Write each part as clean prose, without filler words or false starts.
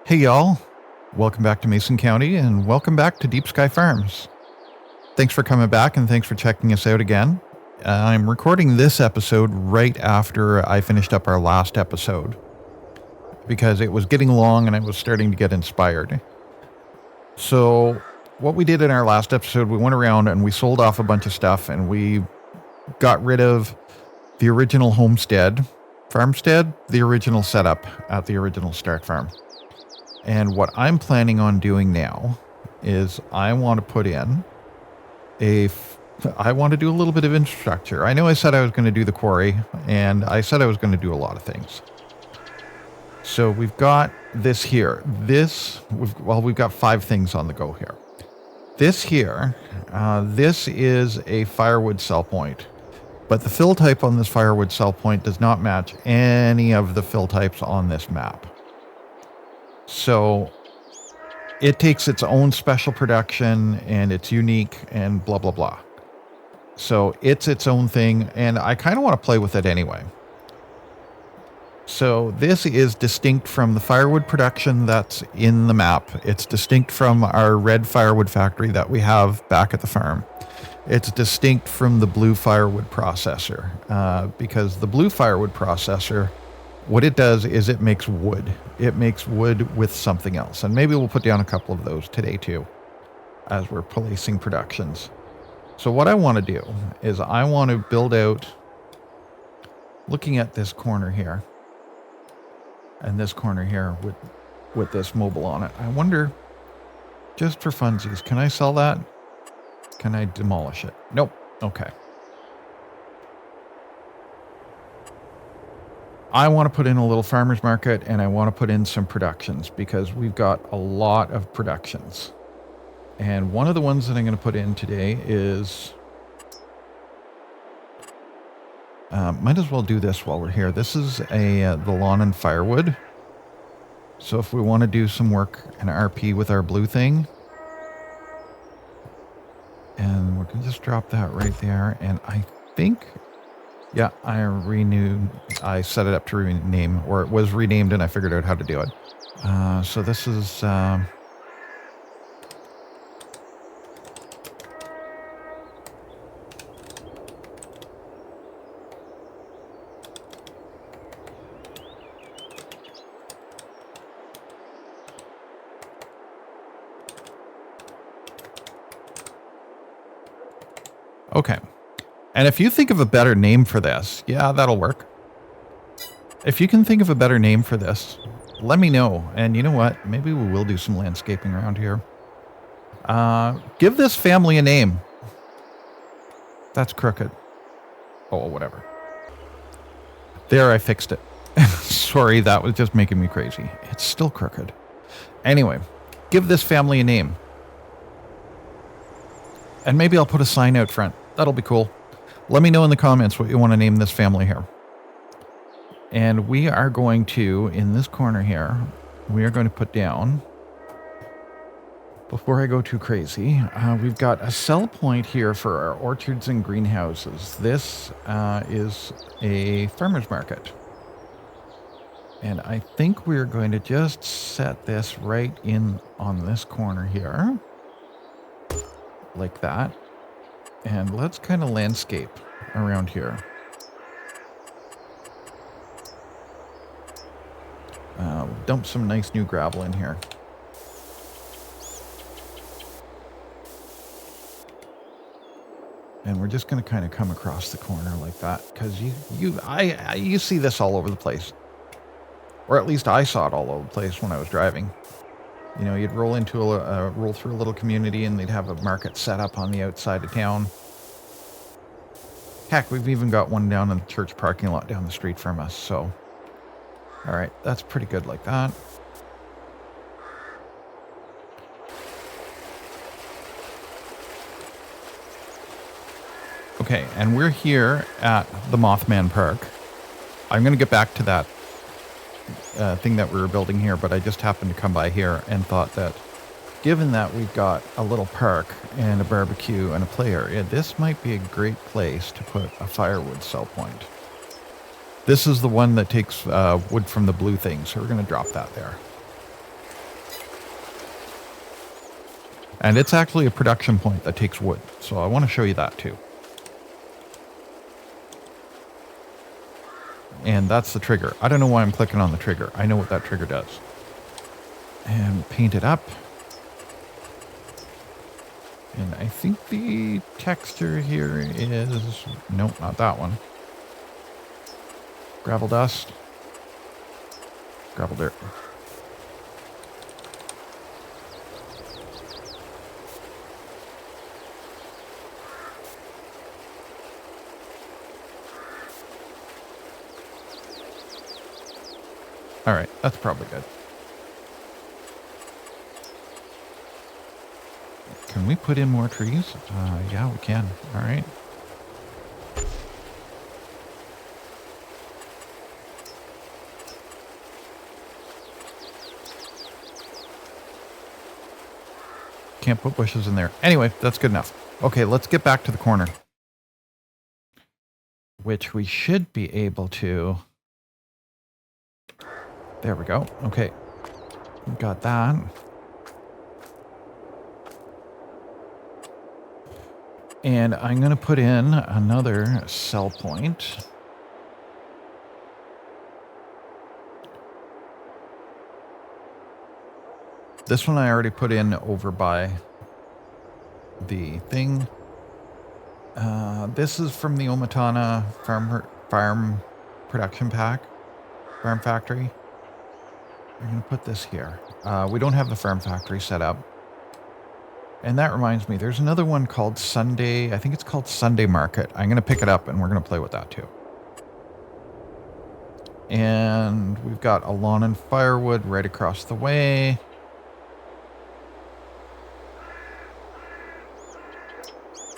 Hey y'all, welcome back to Mason County and welcome back to Deep Sky Farms. Thanks for coming back and thanks for checking us out again. I'm recording this episode right after I finished up our last episode because it was getting long and I was starting to get inspired. So what we did in our last episode, we went around and we sold off a bunch of stuff and we got rid of the original farmstead, the original setup at the original Stark Farm. And what I'm planning on doing now is I want to put in I want to do a little bit of infrastructure. I know I said I was going to do the quarry, and I said I was going to do a lot of things. So we've got this here. We've got 5 things on the go here. This here, this is a firewood cell point. But the fill type on this firewood cell point does not match any of the fill types on this map. So it takes its own special production and it's unique and blah, blah, blah. So it's its own thing and I kind of want to play with it anyway. So this is distinct from the firewood production that's in the map. It's distinct from our red firewood factory that we have back at the farm. It's distinct from the blue firewood processor because the blue firewood processor, what it does is it makes wood. It makes wood with something else. And maybe we'll put down a couple of those today too, as we're placing productions. So what I want to do is I want to build out, looking at this corner here, and this corner here with this mobile on it. I wonder, just for funsies, can I sell that? Can I demolish it? Nope. Okay. I want to put in a little farmer's market and I want to put in some productions because we've got a lot of productions. And one of the ones that I'm going to put in today is, might as well do this while we're here. This is the lawn and firewood. So if we want to do some work in RP with our blue thing, and we're going to just drop that right there. And I think, yeah, I set it up to rename, or it was renamed and I figured out how to do it. So this is, okay. And if you think of a better name for this, yeah, that'll work. If you can think of a better name for this, let me know. And you know what? Maybe we will do some landscaping around here. Give this family a name. That's crooked. Oh, whatever. There, I fixed it. Sorry, that was just making me crazy. It's still crooked. Anyway, give this family a name. And maybe I'll put a sign out front. That'll be cool. Let me know in the comments what you want to name this family here. And we are going to, in this corner here, we are going to put down, before I go too crazy, we've got a sell point here for our orchards and greenhouses. This is a farmer's market. And I think we're going to just set this right in on this corner here. Like that. And let's kind of landscape around here. Dump some nice new gravel in here. And we're just going to kind of come across the corner like that because you see this all over the place. Or at least I saw it all over the place when I was driving. You know, you'd roll through a little community and they'd have a market set up on the outside of town. Heck, we've even got one down in the church parking lot down the street from us, so. All right, that's pretty good like that. Okay, and we're here at the Mothman Park. I'm going to get back to that thing that we were building here, but I just happened to come by here and thought that given that we've got a little park and a barbecue and a play area, this might be a great place to put a firewood cell point. This is the one that takes wood from the blue thing, so we're going to drop that there. And it's actually a production point that takes wood. So I want to show you that too. And that's the trigger. I don't know why I'm clicking on the trigger. I know what that trigger does. And paint it up. And I think the texture here is... Nope, not that one. Gravel dust. Gravel dirt. All right, that's probably good. Can we put in more trees? Yeah, we can. All right. Can't put bushes in there. Anyway, that's good enough. Okay, let's get back to the corner. Which we should be able to... There we go. Okay. Got that. And I'm going to put in another sell point. This one I already put in over by the thing. This is from the Omatana farm production pack. Farm factory. I'm going to put this here. We don't have the farm factory set up. And that reminds me, there's another one called Sunday. I think it's called Sunday Market. I'm going to pick it up and we're going to play with that too. And we've got a lawn and firewood right across the way.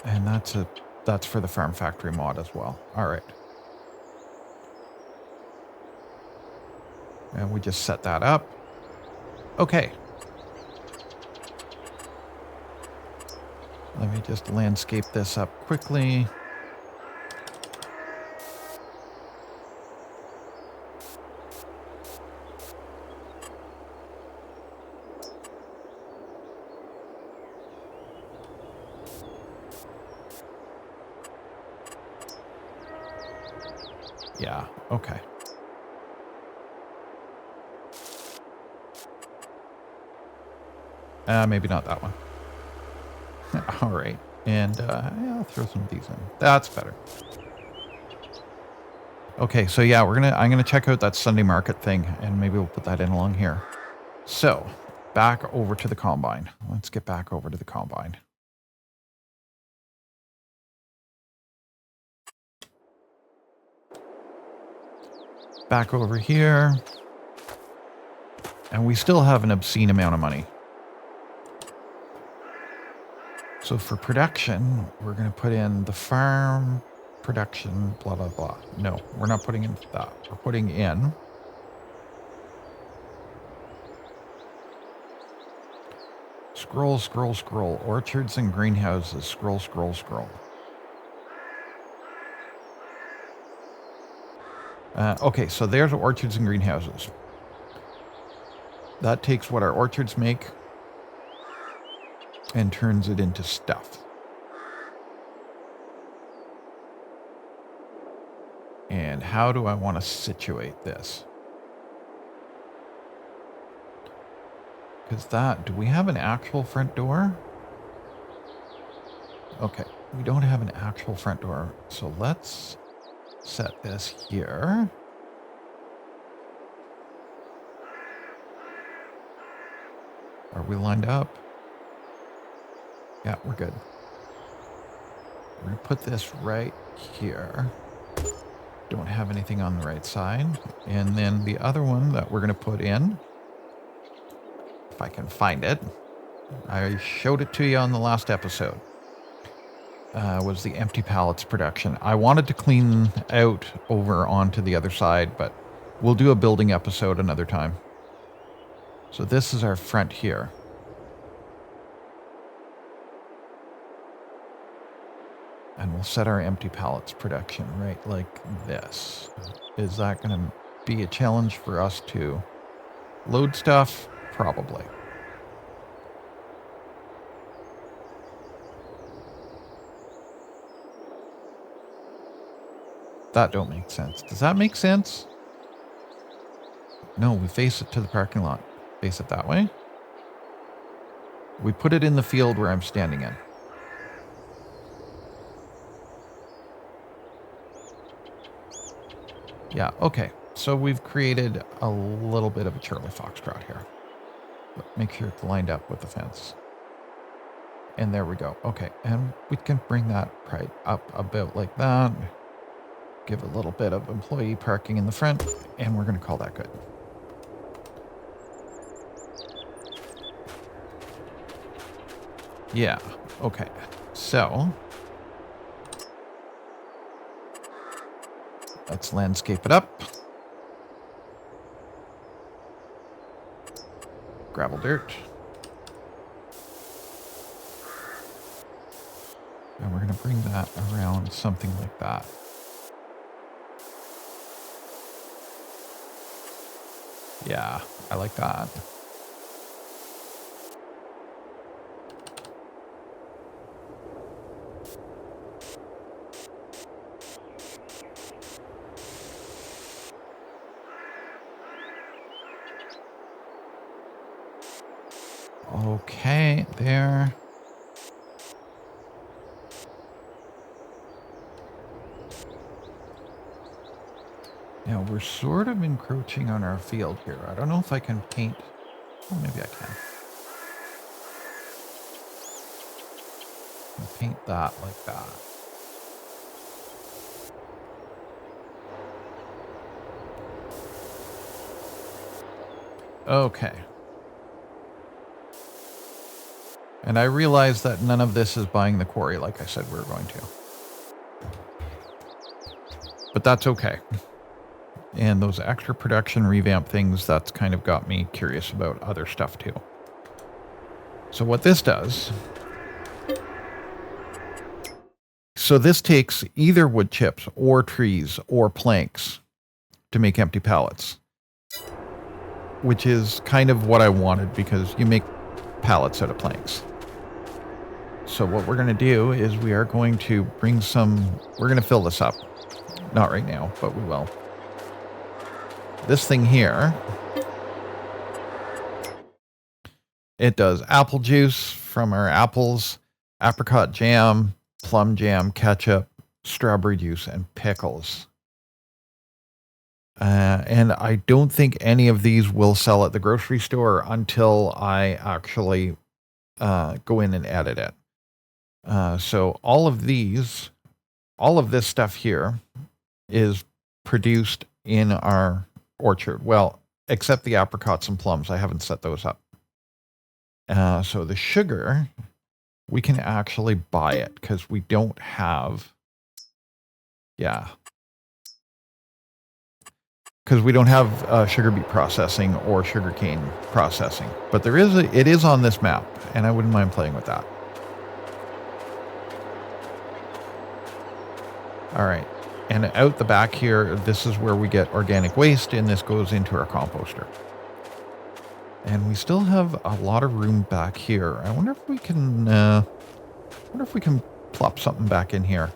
And that's for the farm factory mod as well. All right. And we just set that up. Okay. Let me just landscape this up quickly. Yeah, okay. Maybe not that one. All right. And yeah, I'll throw some of these in. That's better. Okay, so yeah, I'm gonna check out that Sunday market thing and maybe we'll put that in along here. So, back over to the combine. Let's get back over to the combine. Back over here. And we still have an obscene amount of money. So for production, we're going to put in the farm production, blah, blah, blah. No, we're not putting in that. We're putting in scroll, scroll, scroll. Orchards and greenhouses. Scroll, scroll, scroll. Okay, so there's orchards and greenhouses. That takes what our orchards make and turns it into stuff. And how do I want to situate this? Because do we have an actual front door? Okay, we don't have an actual front door. So let's set this here. Are we lined up? Yeah, we're good. We're going to put this right here. Don't have anything on the right side. And then the other one that we're going to put in, if I can find it, I showed it to you on the last episode, was the empty pallets production. I wanted to clean out over onto the other side, but we'll do a building episode another time. So this is our front here. And we'll set our empty pallets production right like this. Is that going to be a challenge for us to load stuff? Probably. That don't make sense. Does that make sense? No, we face it to the parking lot. Face it that way. We put it in the field where I'm standing in. Yeah, okay. So we've created a little bit of a Charlie Foxtrot here. But make sure it's lined up with the fence. And there we go. Okay, and we can bring that right up about like that. Give a little bit of employee parking in the front, and we're going to call that good. Yeah, okay. So let's landscape it up. Gravel dirt. And we're going to bring that around something like that. Yeah, I like that. Okay, there. Now we're sort of encroaching on our field here. I don't know if I can paint. Oh, maybe I can. Paint that like that. Okay. And I realize that none of this is buying the quarry like I said we were going to. But that's okay. And those extra production revamp things, that's kind of got me curious about other stuff too. So what this does... So this takes either wood chips or trees or planks to make empty pallets. Which is kind of what I wanted because you make pallets out of planks. So what we're going to do is we are going to bring some... We're going to fill this up. Not right now, but we will. This thing here, it does apple juice from our apples, apricot jam, plum jam, ketchup, strawberry juice, and pickles. And I don't think any of these will sell at the grocery store until I actually go in and edit it. So all of this stuff here is produced in our orchard. Well, except the apricots and plums. I haven't set those up. So the sugar, we can actually buy it because we don't have... Yeah. Because we don't have sugar beet processing or sugarcane processing. But it is on this map, and I wouldn't mind playing with that. All right. And out the back here, this is where we get organic waste, and this goes into our composter. And we still have a lot of room back here. I wonder if we can plop something back in here.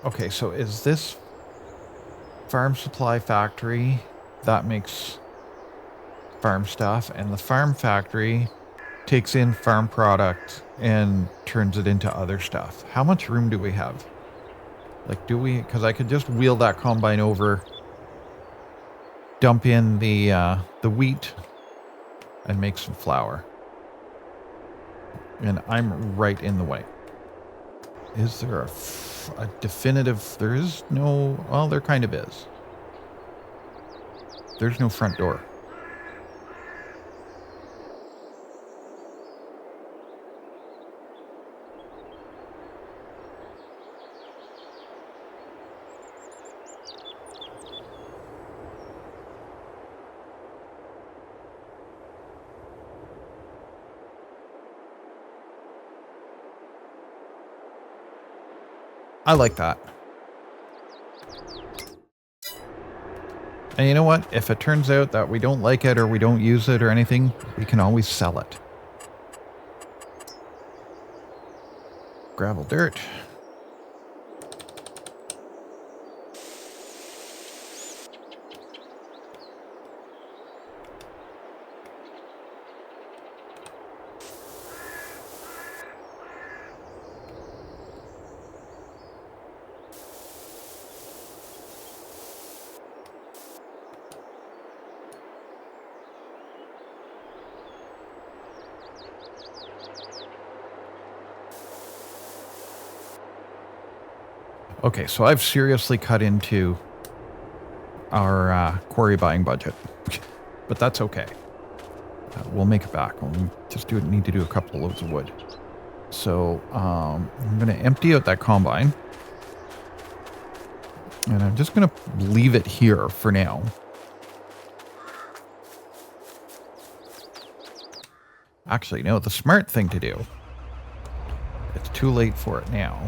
Okay, so is this farm supply factory? That makes farm stuff, and the farm factory takes in farm product and turns it into other stuff. How much room do we have? Like, do we... Because I could just wheel that combine over, dump in the wheat, and make some flour. And I'm right in the way. Is there a definitive... There is no... Well, there kind of is. There's no front door. I like that. And you know what? If it turns out that we don't like it or we don't use it or anything, we can always sell it. Gravel dirt. Okay, so I've seriously cut into our quarry buying budget, but that's okay. We'll make it back. We'll just need to do a couple of loads of wood. So I'm going to empty out that combine. And I'm just going to leave it here for now. Actually, no, the smart thing to do, it's too late for it now.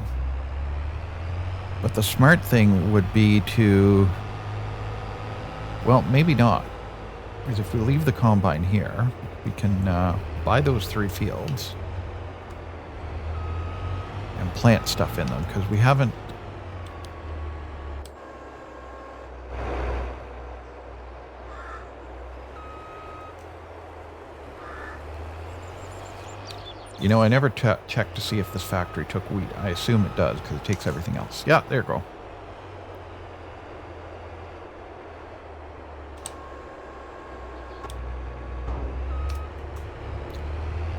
But the smart thing would be to, well, maybe not. Because if we leave the combine here, we can buy those 3 fields and plant stuff in them, because we haven't. You know, I never checked to see if this factory took wheat. I assume it does, because it takes everything else. Yeah, there you go.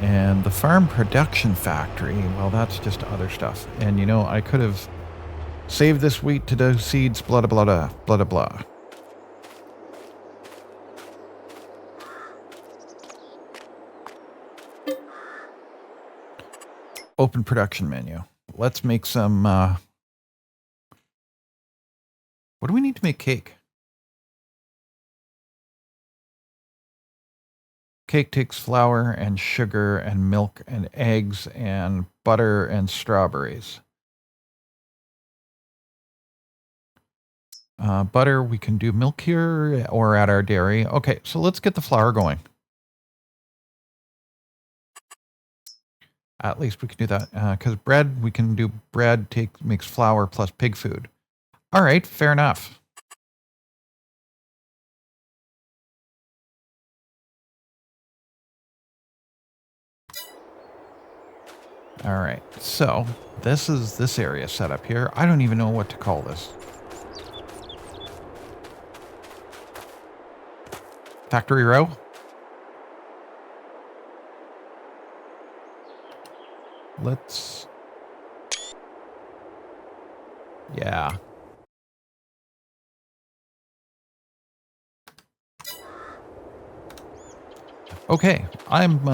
And the farm production factory, well, that's just other stuff. And, you know, I could have saved this wheat to do seeds, blah, blah, blah, blah, blah, blah. Open production menu. Let's make some, what do we need to make cake? Cake takes flour and sugar and milk and eggs and butter and strawberries. Butter, we can do milk here or at our dairy. Okay, so let's get the flour going. At least we can do that. Because bread, we can do bread makes flour plus pig food. All right, fair enough. All right, so this is this area set up here. I don't even know what to call this. Factory row? Let's... Yeah. Okay, I'm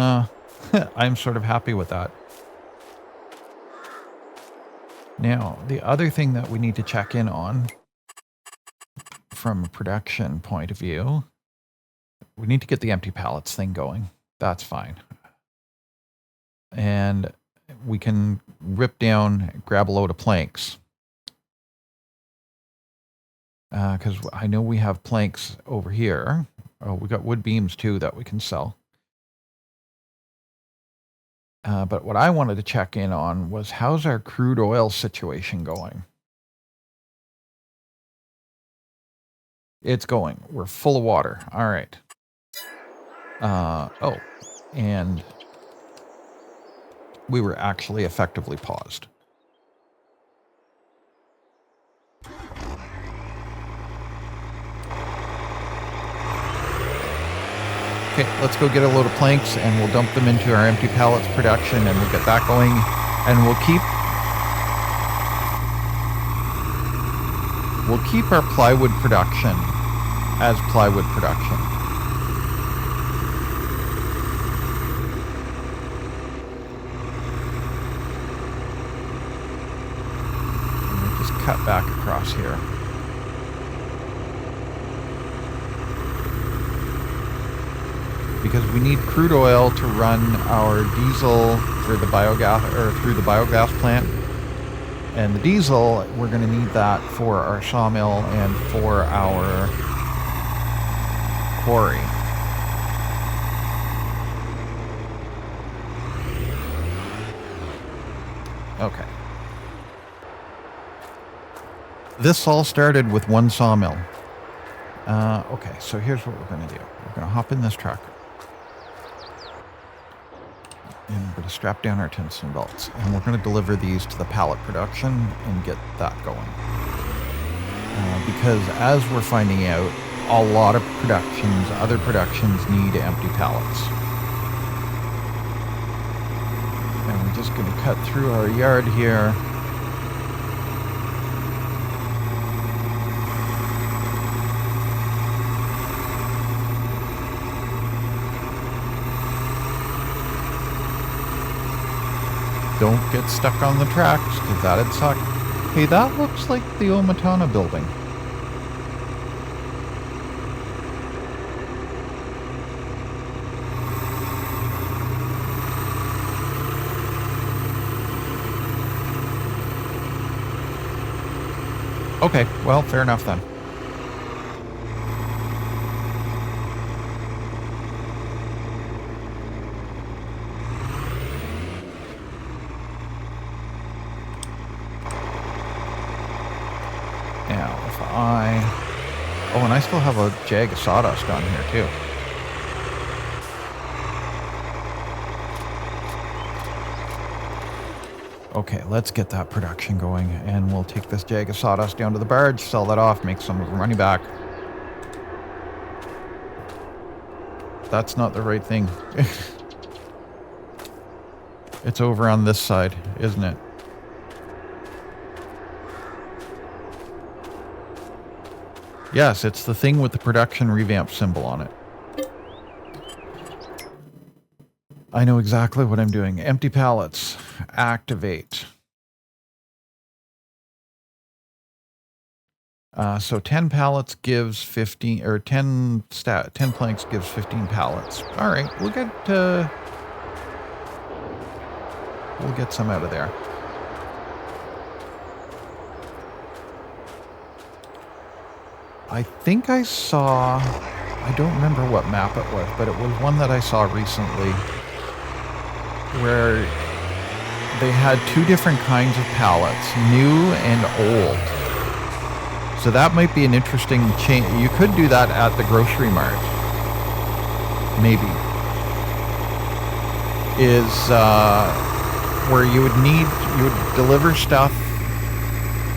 I'm sort of happy with that. Now, the other thing that we need to check in on from a production point of view, we need to get the empty pallets thing going. That's fine. And we can rip down, grab a load of planks. Because I know we have planks over here. Oh, we got wood beams too that we can sell. But what I wanted to check in on was, how's our crude oil situation going? It's going. We're full of water. All right. Oh, and we were actually effectively paused. Okay, let's go get a load of planks and we'll dump them into our empty pallets production and we'll get that going. And we'll keep our plywood production as plywood production. And we'll just cut back across here. Because we need crude oil to run our diesel for the biogas, or through the biogas plant. And the diesel, we're going to need that for our sawmill and for our quarry. Okay. This all started with one sawmill. Okay, so here's what we're going to do. We're going to hop in this truck. And we're going to strap down our tungsten belts. And we're going to deliver these to the pallet production and get that going. Because as we're finding out, a lot of other productions need empty pallets. And we're just going to cut through our yard here. Don't get stuck on the tracks, because that'd suck. Hey, that looks like the Omatana building. Okay, well, fair enough then. Now, if I... Oh, and I still have a jag of sawdust on here, too. Okay, let's get that production going, and we'll take this jag of sawdust down to the barge, sell that off, make some of the money back. That's not the right thing. It's over on this side, isn't it? Yes, it's the thing with the production revamp symbol on it. I know exactly what I'm doing. Empty pallets. Activate. So 10 pallets gives 15, or 10 planks gives 15 pallets. All right, we'll get some out of there. I think I saw, I don't remember what map it was, but it was one that I saw recently where they had two different kinds of pallets, new and old. So that might be an interesting change. You could do that at the grocery mart. Maybe. Is where you would deliver stuff.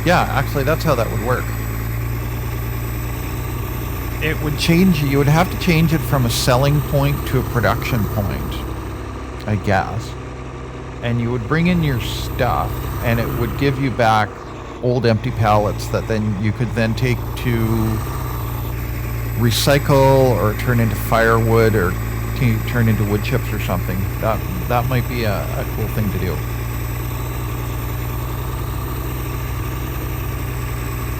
Yeah, actually that's how that would work. It would change, you would have to change it from a selling point to a production point, I guess. And you would bring in your stuff, and it would give you back old empty pallets that then you could then take to recycle or turn into firewood or turn into wood chips or something. That might be a cool thing to do.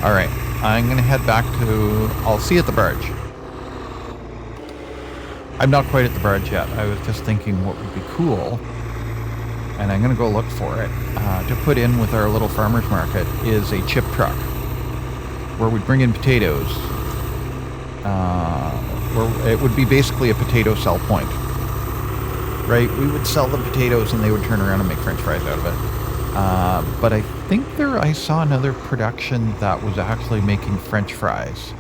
All right. I'm going to head back to... I'll see you at the barge. I'm not quite at the barge yet. I was just thinking what would be cool, and I'm going to go look for it, to put in with our little farmer's market is a chip truck, where we bring in potatoes. Where it would be basically a potato sell point. Right? We would sell the potatoes, and they would turn around and make french fries out of it. But I think I saw another production that was actually making french fries.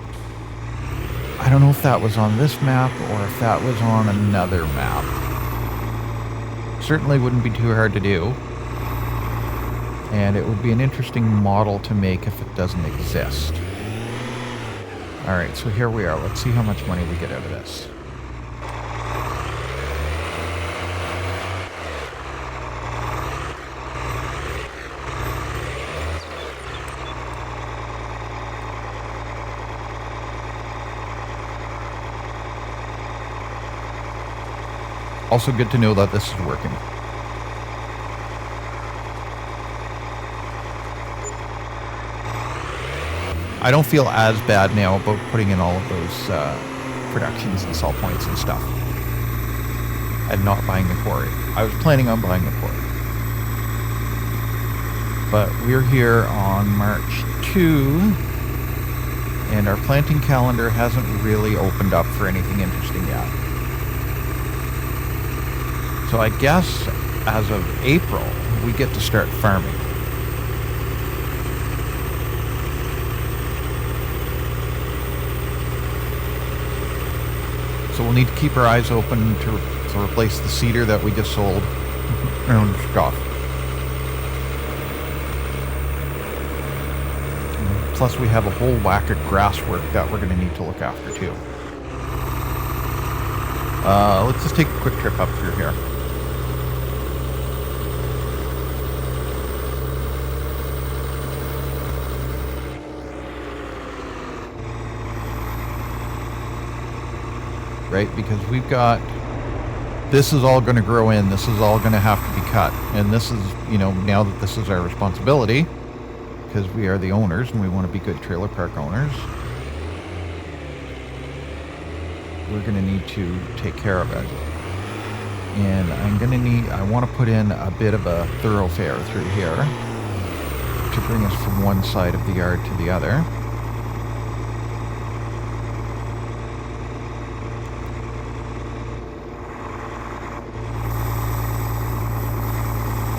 I don't know if that was on this map or if that was on another map. Certainly wouldn't be too hard to do. And it would be an interesting model to make if it doesn't exist. Alright, so here we are. Let's see how much money we get out of this. Also good to know that this is working. I don't feel as bad now about putting in all of those productions and sell points and stuff. And not buying the quarry. I was planning on buying the quarry. But we're here on March 2. And our planting calendar hasn't really opened up for anything interesting yet. So I guess as of April, we get to start farming. So we'll need to keep our eyes open to replace the cedar that we just sold. And off. Plus we have a whole whack of grass work that we're going to need to look after too. Let's just take a quick trip up through here. Right, because we've got this is all going to grow in. This is all going to have to be cut. And this is, now that this is our responsibility, because we are the owners and we want to be good trailer park owners, we're going to need to take care of it. And I want to put in a bit of a thoroughfare through here to bring us from one side of the yard to the other.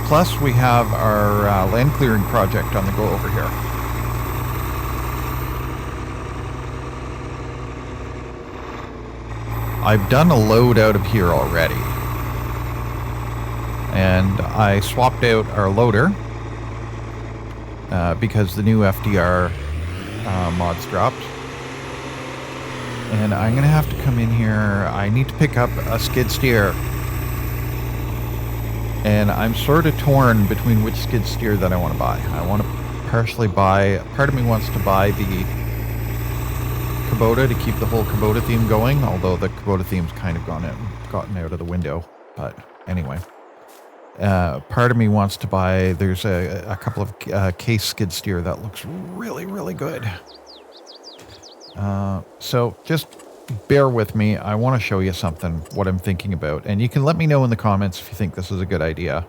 Plus, we have our land clearing project on the go over here. I've done a load out of here already. And I swapped out our loader because the new FDR mods dropped. And I'm going to have to come in here. I need to pick up a skid steer. And I'm sort of torn between which skid steer that I want to buy. I want to partially buy, part of me wants to buy the Kubota to keep the whole Kubota theme going, although the Kubota theme's kind of gotten out of the window. But anyway, part of me wants to buy, there's a couple of case skid steer that looks really, really good. So just bear with me. I want to show you something, what I'm thinking about. And you can let me know in the comments if you think this is a good idea.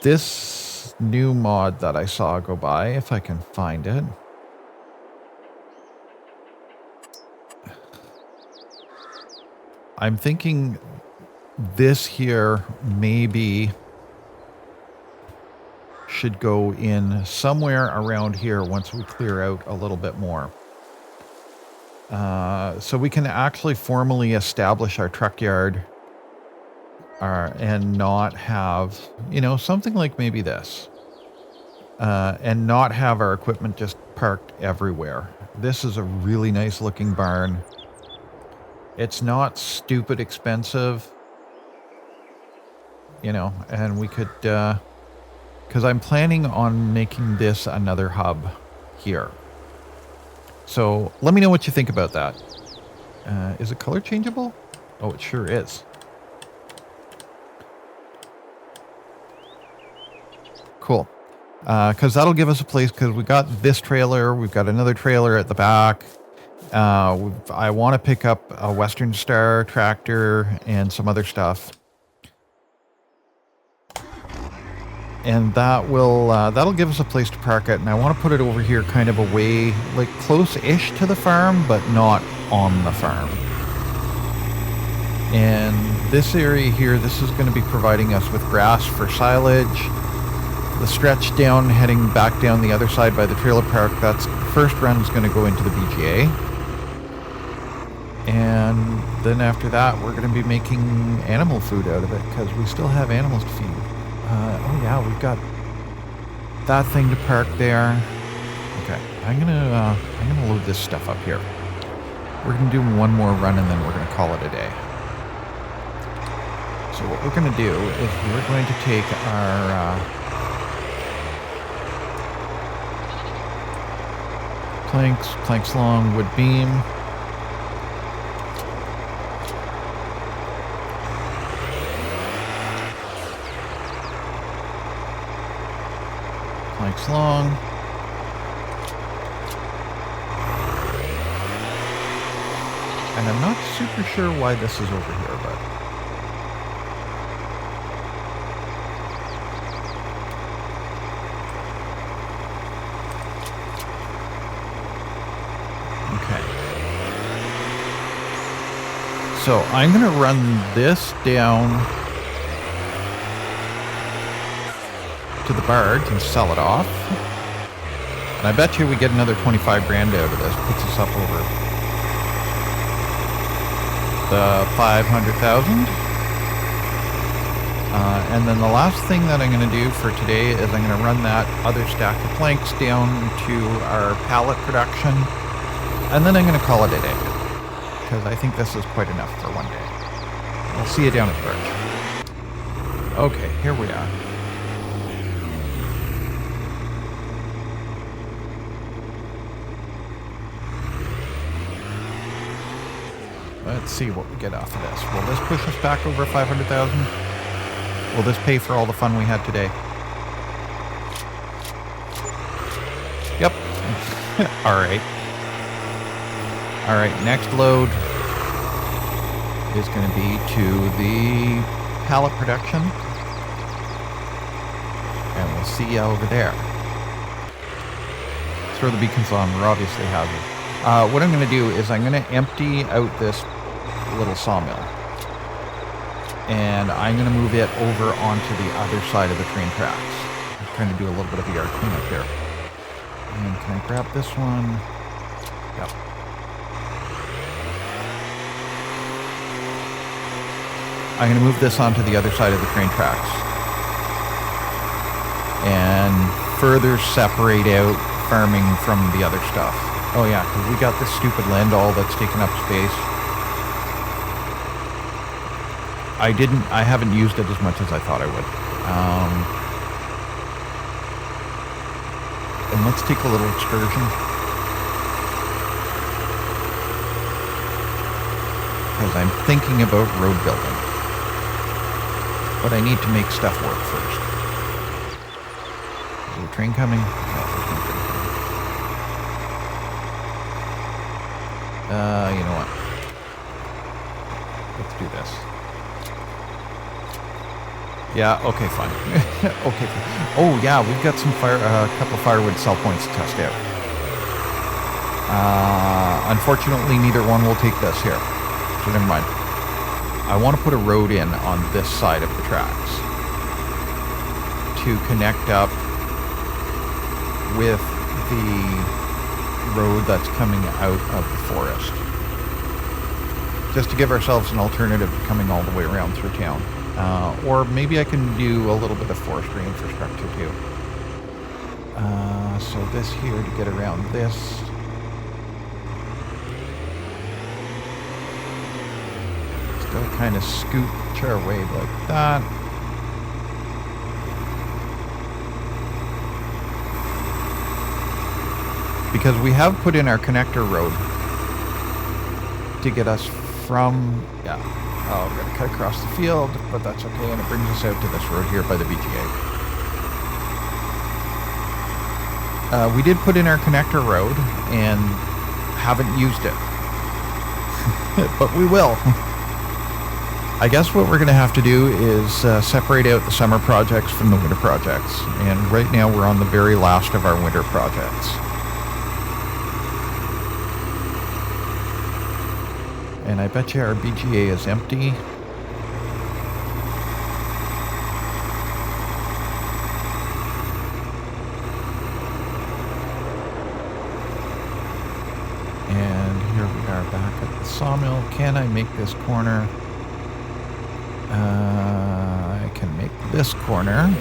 This new mod that I saw go by, if I can find it. I'm thinking this here maybe should go in somewhere around here once we clear out a little bit more. So we can actually formally establish our truck yard and not have, something like maybe this. And not have our equipment just parked everywhere. This is a really nice looking barn. It's not stupid expensive, and we could, because I'm planning on making this another hub here. So let me know what you think about that. Is it color changeable? Oh, it sure is. Cool. Because that'll give us a place, because we got this trailer, we've got another trailer at the back. I want to pick up a Western Star tractor and some other stuff. And that will, that'll give us a place to park it. And I want to put it over here kind of away, like close-ish to the farm, but not on the farm. And this area here, this is going to be providing us with grass for silage. The stretch down, heading back down the other side by the trailer park, that's first run is going to go into the BGA. And then after that, we're going to be making animal food out of it, because we still have animals to feed. Oh yeah, we've got that thing to park there. Okay, I'm gonna load this stuff up here. We're gonna do one more run and then we're gonna call it a day. So what we're gonna do is we're going to take our planks long, wood beam. Planks long. And I'm not super sure why this is over here, but okay. So I'm going to run this down to the barge and sell it off. And I bet you we get another 25 grand out of this. Puts us up over the 500,000. And then the last thing that I'm going to do for today is I'm going to run that other stack of planks down to our pallet production. And then I'm going to call it a day, because I think this is quite enough for one day. I'll see you down at the barge. Okay, here we are. Let's see what we get off of this. Will this push us back over 500,000? Will this pay for all the fun we had today? Yep. All right. All right, next load is going to be to the pallet production. And we'll see you over there. Throw the beacons on. We're obviously happy. What I'm going to do is I'm going to empty out this little sawmill. And I'm going to move it over onto the other side of the train tracks. I'm trying to do a little bit of a yard cleanup here. And can I grab this one? Yep. I'm going to move this onto the other side of the train tracks. And further separate out farming from the other stuff. Oh yeah, because we got this stupid Landau that's taking up space. I haven't used it as much as I thought I would. And let's take a little excursion. Because I'm thinking about road building. But I need to make stuff work first. Is there a train coming? No, there's no train coming. You know what? Let's do this. Yeah, okay, fine. Okay. Oh, yeah, we've got some couple firewood cell points to test out. Unfortunately, neither one will take this here. So never mind. I want to put a road in on this side of the tracks to connect up with the road that's coming out of the forest. Just to give ourselves an alternative to coming all the way around through town. Or maybe I can do a little bit of forestry infrastructure too. So this here to get around this. Just gotta kind of scoot our way like that. Because we have put in our connector road to get us from, yeah. Oh, we're going to cut across the field, but that's okay, and it brings us out to this road here by the BGA. We did put in our connector road, and haven't used it. But we will. I guess what we're going to have to do is separate out the summer projects from the winter projects. And right now we're on the very last of our winter projects. And I bet you our BGA is empty. And here we are back at the sawmill. Can I make this corner? I can make this corner.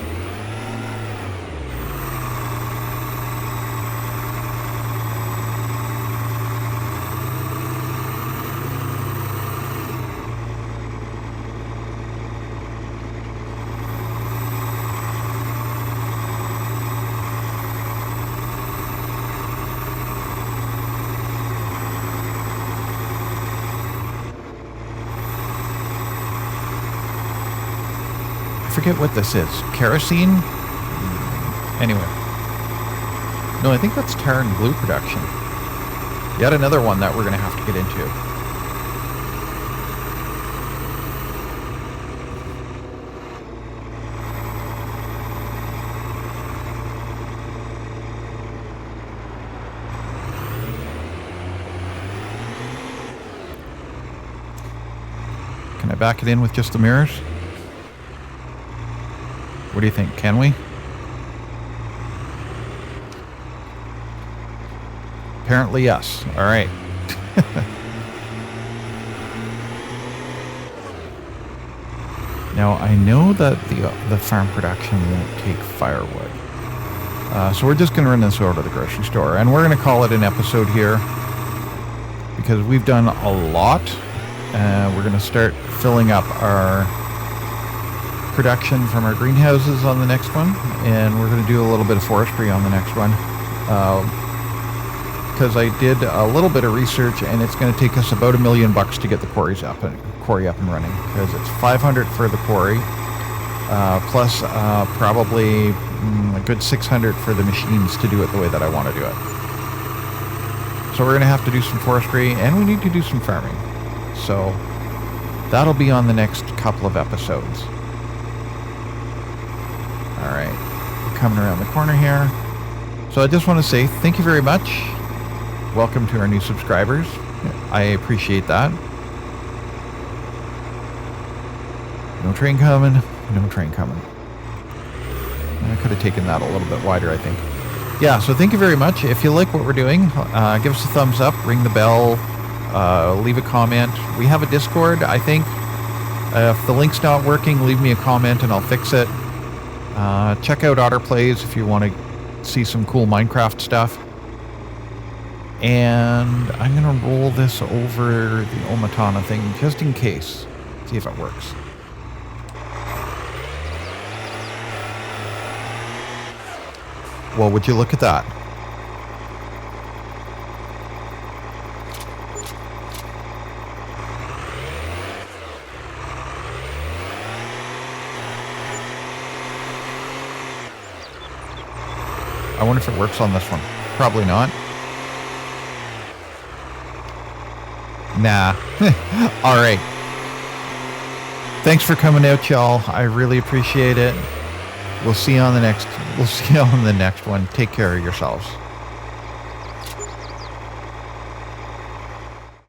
Forget what this is. Kerosene? Anyway. No, I think that's tar and glue production. Yet another one that we're going to have to get into. Can I back it in with just the mirrors? What do you think? Can we? Apparently, yes. All right. Now, I know that the farm production won't take firewood. So we're just going to run this over to the grocery store. And we're going to call it an episode here. Because we've done a lot. We're going to start filling up our production from our greenhouses on the next one, and we're going to do a little bit of forestry on the next one. because I did a little bit of research, and it's going to take us about $1 million to get the quarry up and running, because it's 500 for the quarry, plus probably a good 600 for the machines to do it the way that I want to do it. So we're going to have to do some forestry, and we need to do some farming. So that'll be on the next couple of episodes. All right, we're coming around the corner here. So I just want to say thank you very much. Welcome to our new subscribers. I appreciate that. No train coming. No train coming. I could have taken that a little bit wider, I think. Yeah, so thank you very much. If you like what we're doing, give us a thumbs up, ring the bell, leave a comment. We have a Discord, I think. If the link's not working, leave me a comment and I'll fix it. Check out Otter Plays if you want to see some cool Minecraft stuff. And I'm going to roll this over the Omatana thing just in case. See if it works. Well, would you look at that? I wonder if it works on this one. Probably not. Nah. All right. Thanks for coming out, y'all. I really appreciate it. We'll see you on the next one. Take care of yourselves.